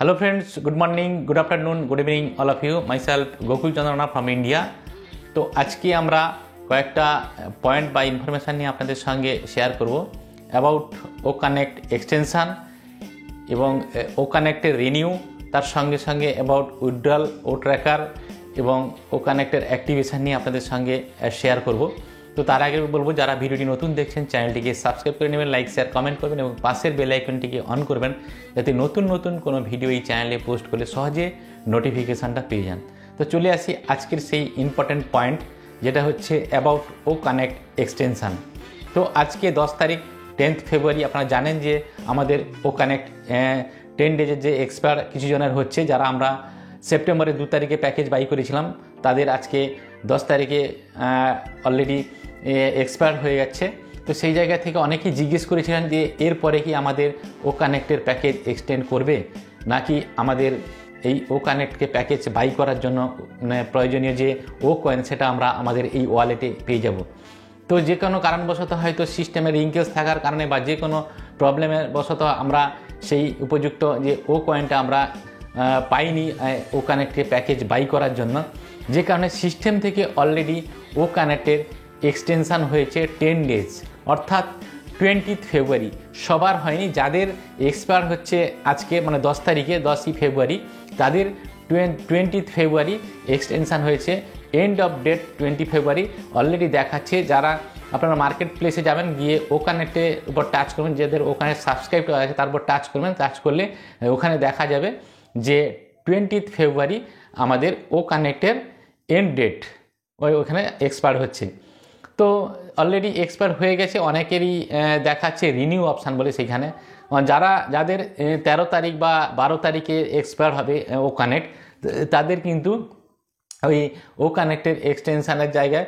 Hello friends, good morning, good afternoon, good evening all of you. Myself Gokul Chandrana from India. তো আজকে আমরা কয়েকটা point বা information নিয়ে আপনাদের সঙ্গে শেয়ার করব অ্যাবাউট ও কানেক্ট এক্সটেনশন এবং ও কানেক্টের রিনিউ, তার সঙ্গে সঙ্গে অ্যাবাউট উইথড্রল ও ট্র্যাকার এবং ও কানেক্টের অ্যাক্টিভেশন নিয়ে আপনাদের সঙ্গে শেয়ার করব। তো তার আগে বলবো, যারা ভিডিওটি নতুন দেখছেন চ্যানেলটিকে সাবস্ক্রাইব করে নেবেন, লাইক শেয়ার কমেন্ট করবেন এবং পাশের বেল আইকনটিকে অন করবেন, যাতে নতুন নতুন কোনো ভিডিও এই চ্যানেলে পোস্ট করলে সহজে নোটিফিকেশানটা পেয়ে যান। তো চলে আসি আজকের সেই ইম্পর্ট্যান্ট পয়েন্ট, যেটা হচ্ছে অ্যাবাউট ও কানেক্ট এক্সটেনশান। তো আজকে 10 তারিখ 10th ফেব্রুয়ারি, আপনারা জানেন যে আমাদের ও কানেক্ট 10 ডেজের যে এক্সপায়ার কিছু জনের হচ্ছে, যারা আমরা সেপ্টেম্বরের 2 তারিখে প্যাকেজ বাই করেছিলাম, তাদের আজকে 10 তারিখে অলরেডি এক্সপায়ার হয়ে যাচ্ছে। তো সেই জায়গা থেকে অনেকেই জিজ্ঞেস করেছিলেন যে এরপরে কি আমাদের ও কানেক্টের প্যাকেজ এক্সটেন্ড করবে, নাকি আমাদের এই ও কানেক্টকে প্যাকেজ বাই করার জন্য প্রয়োজনীয় যে ও কয়েন সেটা আমরা আমাদের এই ওয়ালেটে পেয়ে যাব। তো যে কোনো কারণবশত হয়তো সিস্টেমের রিঙ্কেজ থাকার কারণে বা যে কোনো প্রবলেমের বশত আমরা সেই উপযুক্ত যে ও কয়েনটা আমরা পাইনি ও কানেক্টের প্যাকেজ বাই করার জন্য, যে কারণে সিস্টেম থেকে অলরেডি ও কানেক্টের এক্সটেনশান হয়েছে 10 ডেজ, অর্থাৎ 20th ফেব্রুয়ারি। সবার হয়নি, যাদের এক্সপায়ার হচ্ছে আজকে মানে 10 তারিখে 10ই ফেব্রুয়ারি, তাদের 20th ফেব্রুয়ারি এক্সটেনশান হয়েছে। এন্ড অফ ডেট 20 ফেব্রুয়ারি অলরেডি দেখাচ্ছে। যারা আপনারা মার্কেট প্লেসে যাবেন, গিয়ে ও কানেক্টের উপর টাচ করবেন, যাদের ওখানে সাবস্ক্রাইব করা আছে তার উপর টাচ করবেন, টাচ করলে ওখানে দেখা যাবে যে 20th ফেব্রুয়ারি আমাদের ও কানেক্টের এন্ড ডেট ওখানে এক্সপায়ার হচ্ছে। তো অলরেডি এক্সপায়ার হয়ে গেছে। অনেকেরই দেখাচ্ছে রিনিউ অপশান বলে, সেখানে যাদের 13 তারিখ বা 12 তারিখে এক্সপায়ার হবে ও কানেক্ট, তাদের কিন্তু ওই ও কানেক্টের এক্সটেনশানের জায়গায়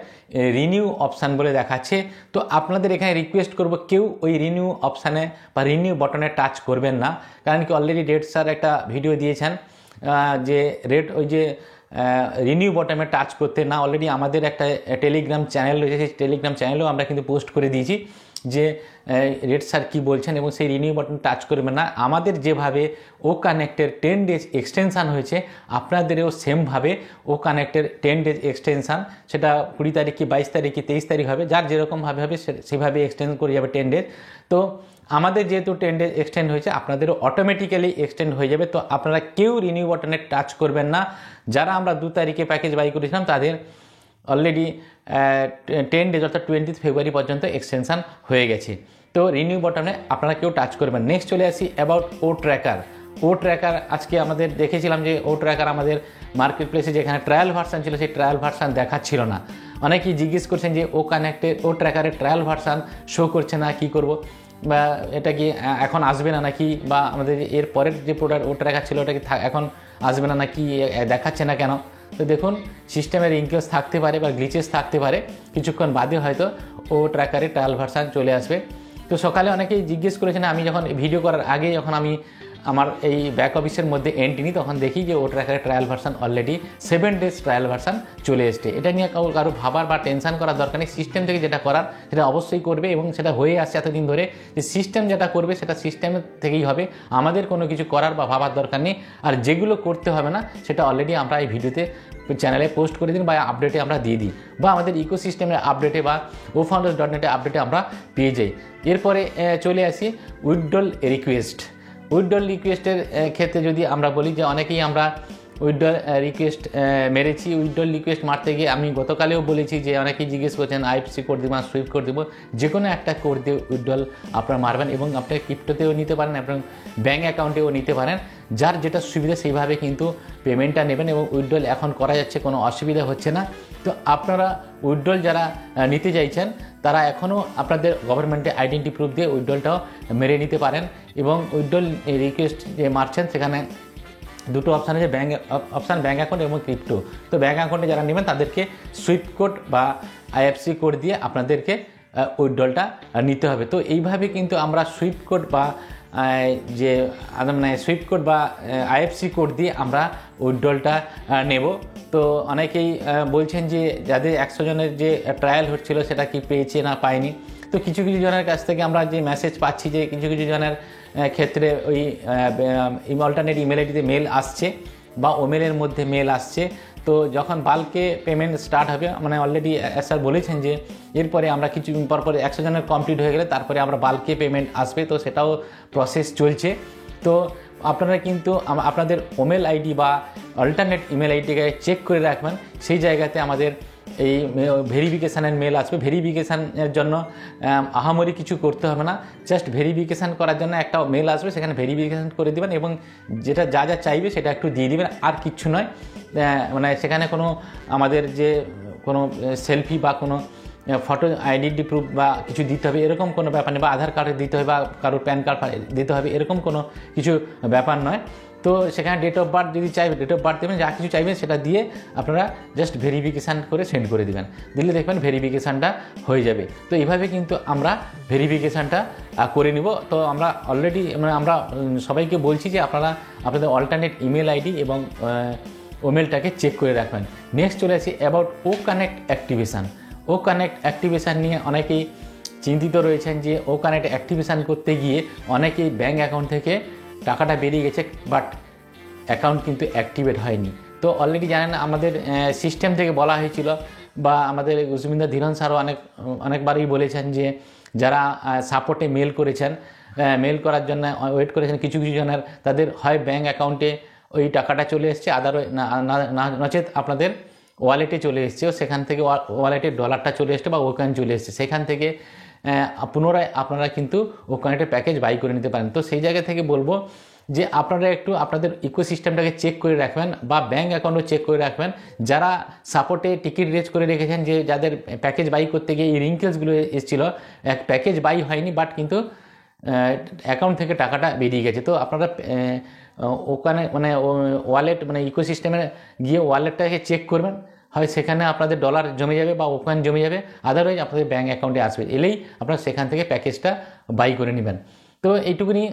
রিনিউ অপশান বলে দেখাচ্ছে। তো আপনাদের এখানে রিকোয়েস্ট করব, কেউ ওই রিনিউ অপশানে বা রিনিউ বটনে টাচ করবেন না। কারণ কি অলরেডি রেড স্যার একটা ভিডিও দিয়েছেন যে রেড ওই যে রিনিউ বটনে টাচ করতে না। অলরেডি আমাদের একটা টেলিগ্রাম চ্যানেল রয়েছে, সেই টেলিগ্রাম চ্যানেলেও আমরা কিন্তু পোস্ট করে দিয়েছি যে রেড স্যার কী বলছেন, এবং সেই রিনিউ বটন টাচ করবেন না। আমাদের যেভাবে ও কানেক্টের 10 ডেজ এক্সটেনশান হয়েছে, আপনাদেরও সেমভাবে ও কানেক্টের 10 ডেজ এক্সটেনশান, সেটা 20 তারিখ কি 22 তারিখ কি 23 তারিখ হবে, যার যেরকমভাবে হবে সেভাবে এক্সটেন্ড করে যাবে 10 ডেজ। তো আমাদের যেহেতু 10 ডেজ এক্সটেন্ড হয়েছে, আপনাদেরও অটোমেটিক্যালি এক্সটেন্ড হয়ে যাবে। তো আপনারা কেউ রিনিউ বটনে টাচ করবেন না। যারা আমরা 2 তারিখে প্যাকেজ বাই করেছিলাম, তাদের অলরেডি 10 ডেজ অর্থাৎ 20th ফেব্রুয়ারি পর্যন্ত এক্সটেনশান হয়ে গেছে। তো রিনিউ বটনে আপনারা কেউ টাচ করবেন। নেক্সট চলে আসি about O tracker. O tracker আজকে আমাদের দেখেছিলাম যে ও ট্র্যাকার আমাদের মার্কেট প্লেসে যেখানে ট্রায়াল ভার্সান ছিল, সেই ট্রায়াল ভার্সান দেখাচ্ছিল না। অনেকেই জিজ্ঞেস করছেন যে ও কানেক্টে ও ট্র্যাকারের ট্রায়াল ভার্সান শো করছে না, কি করব, বা এটা কি এখন আসবে না নাকি, বা আমাদের এর পরের যে প্রোডাক্ট ও ট্র্যাকার ছিল ওটা কি এখন আসবে না নাকি, দেখাচ্ছে না কেন? তো দেখুন, সিস্টেমের রিঙ্কেজ থাকতে পারে বা গ্লিচেস থাকতে পারে, কিছুক্ষণ বাদে হয়তো ও ট্র্যাকারের ট্রায়াল ভার্সান চলে আসবে। তো সকালে অনেকেই জিজ্ঞেস করেছেন, আমি যখন ভিডিও করার আগে যখন আমি আমার এই ব্যাক অফিসের মধ্যে এন্ট্রি নিই, তখন দেখি যে ও ট্র্যাকারের trial version already 7 days trial version চলে এসছে। এটা নিয়ে কারো ভাবার বা টেনশন করার দরকার নেই। সিস্টেম থেকে যেটা করার সেটা অবশ্যই করবে, এবং সেটা হয়ে আসছে এতদিন ধরে, যে সিস্টেম যেটা করবে সেটা সিস্টেম থেকেই হবে। আমাদের কোনো কিছু করার বা ভাবার দরকার নেই। আর যেগুলো করতে হবে না, সেটা অলরেডি আমরা এই ভিডিওতে চ্যানেলে পোস্ট করে দিন বা আপডেটে আমরা দিয়ে দিই, বা আমাদের ইকোসিস্টেমের আপডেটে বা ওফাউন্ডার্স.net আপডেটে আমরা পেয়ে যাই। এরপরে চলে আসি উইথড্রল রিকোয়েস্ট। উইথড্রল রিকোয়েস্টের ক্ষেত্রে যদি আমরা বলি যে অনেকেই আমরা উইথড্রল রিকোয়েস্ট মেরেছি। উইথড্রল রিকোয়েস্ট মারতে গিয়ে আমি গতকালেও বলেছি যে অনেকেই জিজ্ঞেস করছেন আইএফসি কোড দিব, সুইফট কোড দিব, যে কোনো একটা কোড দিয়ে উইথড্রল আপনারা মারবেন, এবং আপনি ক্রিপ্টোতেও নিতে পারেন এবং ব্যাঙ্ক অ্যাকাউন্টেও নিতে পারেন। যার যেটা সুবিধা সেইভাবে কিন্তু পেমেন্টটা নেবেন, এবং উইথড্রল এখন করা যাচ্ছে, কোনো অসুবিধা হচ্ছে না। তো আপনারা উইথড্রল যারা নিতে চাইছেন, তারা এখনও আপনাদের গভর্নমেন্টের আইডেন্টি প্রুফ দিয়ে উইথড্রলটাও মেরে নিতে পারেন। এবং উইথড্রল রিকোয়েস্ট যে মারছেন, সেখানে দুটো অপশান আছে, ব্যাঙ্ক অপশান, ব্যাঙ্ক অ্যাকাউন্ট এবং ক্রিপ্টো। তো ব্যাঙ্ক অ্যাকাউন্টে যারা নেবেন, তাদেরকে সুইফট কোড বা আইএফসি কোড দিয়ে আপনাদেরকে উইথড্রলটা নিতে হবে। তো এইভাবে কিন্তু আমরা সুইফট কোড বা যে মানে সুইফট কোড বা আইএফসি কোড দিয়ে আমরা উইথড্রলটা নেব। তো অনেকেই বলছেন যে যাদের 100 জনের যে ট্রায়াল হচ্ছিল, সেটা কি পেয়েছে না পায়নি। তো কিছু কিছু জনের কাছ থেকে আমরা যে মেসেজ পাচ্ছি যে কিছু কিছু জনের ক্ষেত্রে ওই অল্টারনেট ইমেল আইডিতে মেল আসছে বা ওমেলের মধ্যে মেল আসছে। তো যখন বাল্কে পেমেন্ট স্টার্ট হবে, মানে অলরেডি স্যার বলেছেন যে এরপরে আমরা কিছু পরপর 100 জনের কমপ্লিট হয়ে গেলে তারপরে আমরা বাল্কে পেমেন্ট আসবে, তো সেটাও প্রসেস চলছে। তো আপনারা কিন্তু আপনাদের ওমেল আইডি বা অল্টারনেট ইমেল আইডিকে চেক করে রাখবেন। সেই জায়গাতে আমাদের এই ভেরিফিকেশানের মেল আসবে। ভেরিফিকেশানের জন্য আহামরি কিছু করতে হবে না, জাস্ট ভেরিফিকেশান করার জন্য একটা মেল আসবে, সেখানে ভেরিফিকেশান করে দেবেন এবং যেটা যা যা চাইবে সেটা একটু দিয়ে দেবেন, আর কিচ্ছু নয়। মানে সেখানে কোনো আমাদের যে কোনো সেলফি বা কোনো ফটো আইডেন্টি প্রুফ বা কিছু দিতে হবে এরকম কোনো ব্যাপার নেই, বা আধার কার্ড দিতে হবে বা কারোর প্যান কার্ড দিতে হবে এরকম কোনো কিছু ব্যাপার নয়। তো সেখানে ডেট অফ বার্থ যদি চাইবে ডেট অফ বার্থ দেবেন, যা কিছু চাইবেন সেটা দিয়ে আপনারা জাস্ট ভেরিফিকেশান করে সেন্ড করে দেবেন, দিলে দেখবেন ভেরিফিকেশানটা হয়ে যাবে। তো এইভাবে কিন্তু আমরা ভেরিফিকেশানটা করে নিব। তো আমরা অলরেডি মানে আমরা সবাইকে বলছি যে আপনারা আপনাদের অল্টারনেট ইমেল আইডি এবং ওমেলটাকে চেক করে রাখবেন। নেক্সট চলে আসি about O connect activation. O connect activation নিয়ে অনেকেই চিন্তিত রয়েছেন যে ও কানেক্ট অ্যাক্টিভেশান করতে গিয়ে অনেকেই ব্যাঙ্ক অ্যাকাউন্ট থেকে টাকাটা বেরিয়ে গেছে, বাট অ্যাকাউন্ট কিন্তু অ্যাক্টিভেট হয়নি। তো অলরেডি জানেন আমাদের সিস্টেম থেকে বলা হয়েছিল, বা আমাদের জুমিন্দর ধীরন স্যারও অনেকবারই বলেছেন যে যারা সাপোর্টে মেল করেছেন, মেল করার জন্য ওয়েট করেছেন, কিছু কিছু জনের তাদের হয় ব্যাঙ্ক অ্যাকাউন্টে ওই টাকাটা চলে এসছে, নচেত আপনাদের ওয়ালেটে চলে এসছে, সেখান থেকে ওয়ালেটের ডলারটা চলে এসছে বা ওখানে চলে এসছে, সেখান থেকে পুনরায় আপনারা কিন্তু ওখানে প্যাকেজ বাই করে নিতে পারেন। তো সেই জায়গা থেকে বলবো যে আপনারা একটু আপনাদের ইকোসিস্টেমটাকে চেক করে রাখবেন বা ব্যাঙ্ক অ্যাকাউন্টও চেক করে রাখবেন। যারা সাপোর্টে টিকিট রেজ করে রেখেছেন, যে যাদের প্যাকেজ বাই করতে গিয়ে এই রিঙ্কেলসগুলো এসেছিলো, এক প্যাকেজ বাই হয়নি বাট কিন্তু অ্যাকাউন্ট থেকে টাকাটা বেরিয়ে গেছে, তো আপনারা ওখানে মানে ওয়ালেট মানে ইকোসিস্টেমে গিয়ে ওয়ালেটটাকে চেক করবেন, হয় সেখানে আপনাদের ডলার জমে যাবে বা ওখানে জমে যাবে, আদারওয়াইজ আপনাদের ব্যাঙ্ক অ্যাকাউন্টে আসবে, এলেই আপনারা সেখান থেকে প্যাকেজটা বাই করে নেবেন। তো এইটুকুনি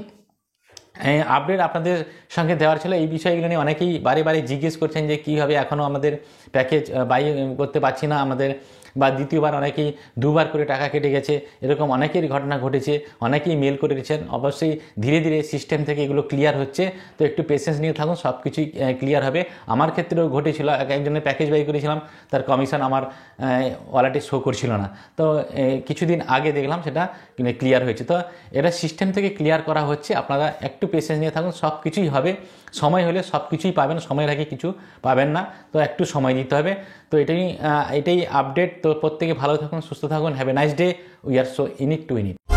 আপডেট আপনাদের সঙ্গে দেওয়ার ছিল। এই বিষয়গুলো নিয়ে অনেকেই বারে বারে জিজ্ঞেস করছেন যে কীভাবে এখনও আমাদের প্যাকেজ বাই করতে পারছি না আমাদের, বা দ্বিতীয়বার অনেকেই দুবার করে টাকা কেটে গেছে, এরকম অনেকেরই ঘটনা ঘটেছে, অনেকেই মেল করে দিয়েছেন। অবশ্যই ধীরে ধীরে সিস্টেম থেকে এগুলো ক্লিয়ার হচ্ছে, তো একটু পেশেন্স নিয়ে থাকুন, সব কিছুই ক্লিয়ার হবে। আমার ক্ষেত্রেও ঘটেছিল, একজনের প্যাকেজ বাই করেছিলাম, তার কমিশন আমার ওয়ালেটে শো করছিল না, তো কিছুদিন আগে দেখলাম সেটা ক্লিয়ার হয়েছে। তো এটা সিস্টেম থেকে ক্লিয়ার করা হচ্ছে, আপনারা একটু পেশেন্স নিয়ে থাকুন, সব কিছুই হবে, সময় হলে সব কিছুই পাবেন, সময়ের আগে কিছু পাবেন না, তো একটু সময় দিতে হবে। তো এটাই আপডেট। তো প্রত্যেকে ভালো থাকুন, সুস্থ থাকুন, have a nice day, we are so in it to win it.